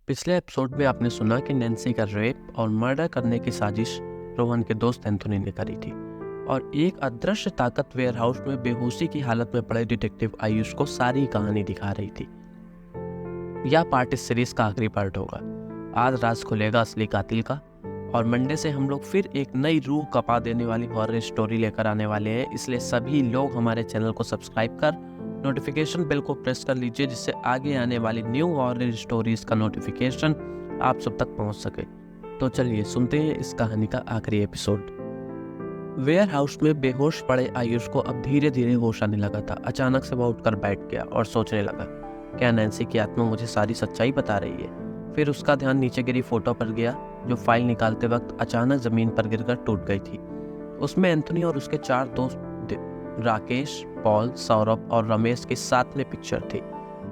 पिछले एपिसोड में आपने सुना कि नैन्सी का रेप और मर्डर करने की साजिश रोहन के दोस्त एंथोनी ने करी थी और एक अदृश्य ताकत वेयरहाउस में बेहोशी की हालत में पड़े डिटेक्टिव आयुष को सारी कहानी दिखा रही थी। यह पार्ट इस सीरीज का आखिरी पार्ट होगा। आज राज खुलेगा असली कातिल का और मंडे से हम लोग फिर एक नई रूह कपा देने वाली हॉरर स्टोरी लेकर आने वाले हैं। इसलिए सभी लोग हमारे चैनल को सब्सक्राइब कर नोटिफिकेशन बेल को प्रेस कर लीजिए, जिससे आगे आने वाली न्यू हॉरर स्टोरीज का नोटिफिकेशन आप सब तक पहुंच सके। तो चलिए सुनते हैं इस कहानी का आखिरी एपिसोड। वेयर हाउस में बेहोश पड़े आयुष को अब धीरे धीरे होश आने लगा था। अचानक से वह उठकर बैठ गया और सोचने लगा, क्या नैन्सी की आत्मा मुझे सारी सच्चाई बता रही है? फिर उसका ध्यान नीचे गिरी फोटो पर गया जो फाइल निकालते वक्त अचानक जमीन पर गिरकर टूट गई थी। उसमें एंथोनी और उसके 4 दोस्त राकेश, पॉल, सौरभ और रमेश की साथ में पिक्चर थी।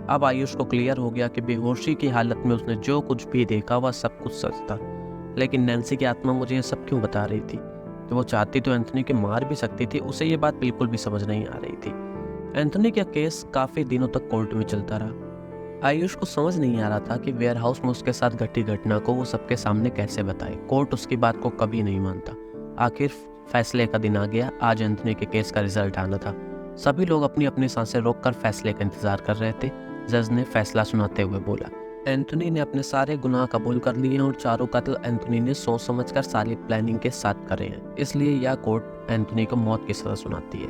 अब आयुष को क्लियर हो गया कि बेहोशी की हालत में उसने जो कुछ भी देखा वह सब कुछ सच था। लेकिन नैन्सी की आत्मा मुझे यह सब क्यों बता रही थी? तो वो चाहती तो एंथोनी को मार भी सकती थी, उसे ये बात बिल्कुल भी समझ नहीं आ रही थी। एंथोनी का केस काफी दिनों तक कोर्ट में चलता रहा। आयुष को समझ नहीं आ रहा था कि वेयर हाउस में उसके साथ घटी घटना को वो सबके सामने कैसे बताए। कोर्ट उसकी बात को कभी नहीं मानता। आखिर फैसले का दिन आ गया। आज एंथोनी के केस का रिजल्ट आना था। सभी लोग अपनी अपनी सांसें रोककर फैसले का इंतजार कर रहे थे। जज ने फैसला सुनाते हुए बोला, एंथोनी ने अपने सारे गुनाह कबूल कर लिए और चारों कत्ल एंथोनी ने सोच समझकर सारी प्लानिंग के साथ करे हैं। इसलिए यह कोर्ट एंथोनी को मौत की सजा सुनाती है।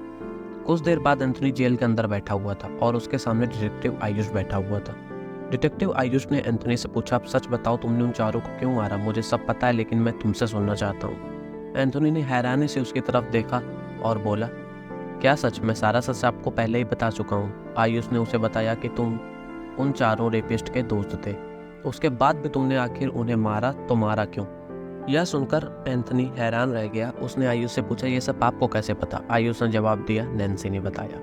कुछ देर बाद एंथोनी जेल के अंदर बैठा हुआ था और उसके सामने डिटेक्टिव आयुष बैठा हुआ था। डिटेक्टिव आयुष ने एंथोनी से पूछा, अब सच बताओ, तुमने उन चारों को क्यों मारा? मुझे सब पता है, लेकिन मैं तुमसे सुनना चाहता हूँ। एंथोनी ने हैरानी से उसकी तरफ देखा और बोला, क्या सच? मैं सारा सच आपको पहले ही बता चुका हूँ। आयुष ने उसे बताया कि तुम उन चारों रेपिस्ट के दोस्त थे। उसके बाद भी तुमने आखिर उन्हें मारा, तो मारा क्यों? यह सुनकर एंथोनी हैरान रह गया। उसने आयुष से पूछा, ये सब आपको कैसे पता? आयुष ने जवाब दिया, नैन्सी ने बताया।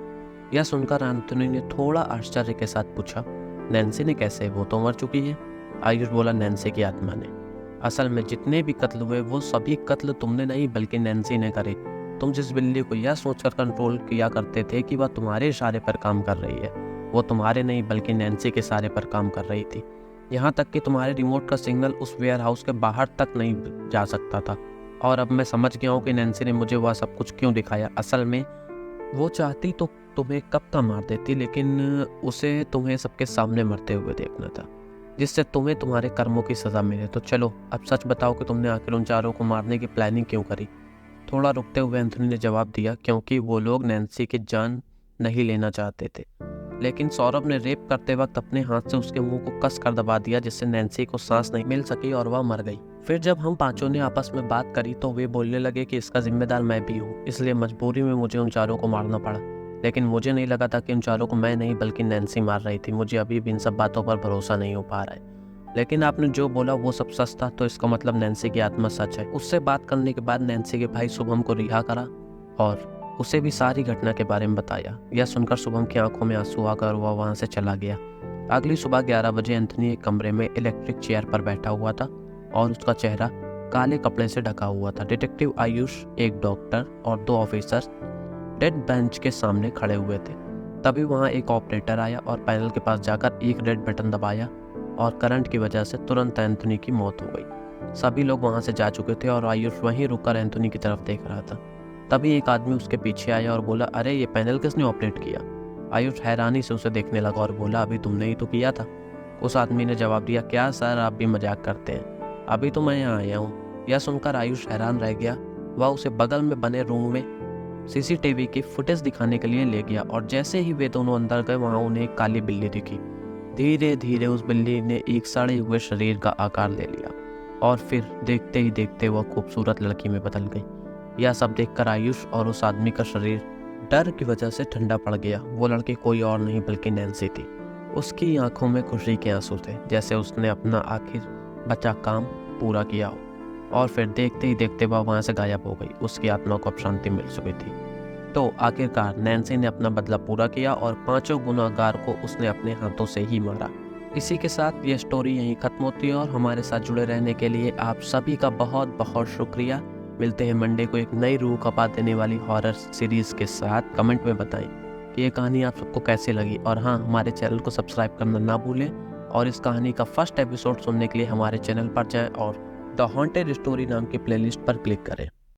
यह सुनकर एंथोनी ने थोड़ा आश्चर्य के साथ पूछा, नैन्सी ने कैसे? वो तो मर चुकी है। आयुष बोला, नैन्सी की आत्मा ने। असल में जितने भी कत्ल हुए वो सभी कत्ल तुमने नहीं बल्कि नैन्सी ने करे। तुम जिस बिल्ली को यह सोचकर कंट्रोल किया करते थे कि वह तुम्हारे इशारे पर काम कर रही है, वो तुम्हारे नहीं बल्कि नैन्सी के इशारे पर काम कर रही थी। यहाँ तक कि तुम्हारे रिमोट का सिग्नल उस वेयर हाउस के बाहर तक नहीं जा सकता था। और अब मैं समझ गया हूँ कि नैन्सी ने मुझे वह सब कुछ क्यों दिखाया। असल में वो चाहती तो तुम्हें कब का मार देती, लेकिन उसे तुम्हें सबके सामने मरते हुए देखना था, जिससे तुम्हें तुम्हारे कर्मों की सजा मिले। तो चलो अब सच बताओ कि तुमने आखिर उन चारों को मारने की प्लानिंग क्यों करी? थोड़ा रुकते हुए एंथोनी ने जवाब दिया, क्योंकि वो लोग नैन्सी की जान नहीं लेना चाहते थे। लेकिन सौरभ ने रेप करते वक्त अपने हाथ से उसके मुंह को कस कर दबा दिया, जिससे नैन्सी को सांस नहीं मिल सकी और वह मर गई। फिर जब हम पांचों ने आपस में बात करी तो वे बोलने लगे कि इसका जिम्मेदार मैं भी हूँ, इसलिए मजबूरी में मुझे उन चारों को मारना पड़ा। लेकिन मुझे नहीं लगा था कि उन चारों को मैं नहीं बल्कि नैन्सी मार रही थी। मुझे अभी भी इन सब बातों पर भरोसा नहीं हो पा रहा है। लेकिन आपने जो बोला वो सब सच था, तो इसका मतलब नैन्सी की आत्मा सच है। उससे बात करने के बाद नैन्सी के भाई शुभम को रिहा करा और उसे भी सारी घटना के बारे में बताया। यह सुनकर शुभम की आंखों में आंसू आकर वह वहां से चला गया। अगली सुबह 11 बजे एंथोनी एक कमरे में इलेक्ट्रिक चेयर पर बैठा हुआ था और उसका चेहरा काले कपड़े से ढका हुआ था। डिटेक्टिव आयुष, एक डॉक्टर और 2 ऑफिसर डेड बेंच के सामने खड़े हुए थे। तभी वहां एक ऑपरेटर आया और पैनल के पास जाकर एक रेड बटन दबाया और करंट की वजह से तुरंत एंथोनी की मौत हो गई। सभी लोग वहां से जा चुके थे और आयुष वहीं रुककर एंथोनी की तरफ देख रहा था। तभी एक आदमी उसके पीछे आया और बोला, अरे ये पैनल किसने ऑपरेट किया? आयुष हैरानी से उसे देखने लगा और बोला, अभी तुमने ही तो किया था। उस आदमी ने जवाब दिया, क्या सर आप भी मजाक करते हैं? अभी तो मैं यहाँ आया हूँ। यह सुनकर आयुष हैरान रह गया। वह उसे बगल में बने रूम में सीसीटीवी की फुटेज दिखाने के लिए ले गया और जैसे ही वे दोनों अंदर गए वहाँ उन्हें एक काली बिल्ली दिखी। धीरे धीरे उस बिल्ली ने एक सड़े हुए शरीर का आकार ले लिया और फिर देखते ही देखते वह खूबसूरत लड़की में बदल गई। यह सब देखकर आयुष और उस आदमी का शरीर डर की वजह से ठंडा पड़ गया। वो लड़की कोई और नहीं बल्कि नैन्सी थी। उसकी आंखों में खुशी के आंसू थे, जैसे उसने अपना आखिर बचा काम पूरा किया हो। और फिर देखते ही देखते वह वहां से गायब हो गई। उसकी आत्मा को अब शांति मिल चुकी थी। तो आखिरकार नैन्सी ने अपना बदला पूरा किया और 5 गुनहगार को उसने अपने हाथों से ही मारा। इसी के साथ ये स्टोरी यहीं खत्म होती है और हमारे साथ जुड़े रहने के लिए आप सभी का बहुत बहुत शुक्रिया। मिलते हैं मंडे को एक नई रूह कपा देने वाली हॉरर सीरीज के साथ। कमेंट में बताएं कि ये कहानी आप सबको कैसे लगी और हाँ, हमारे चैनल को सब्सक्राइब करना ना भूलें और इस कहानी का फर्स्ट एपिसोड सुनने के लिए हमारे चैनल पर जाएं और द हॉन्टेड स्टोरी नाम की प्लेलिस्ट पर क्लिक करें।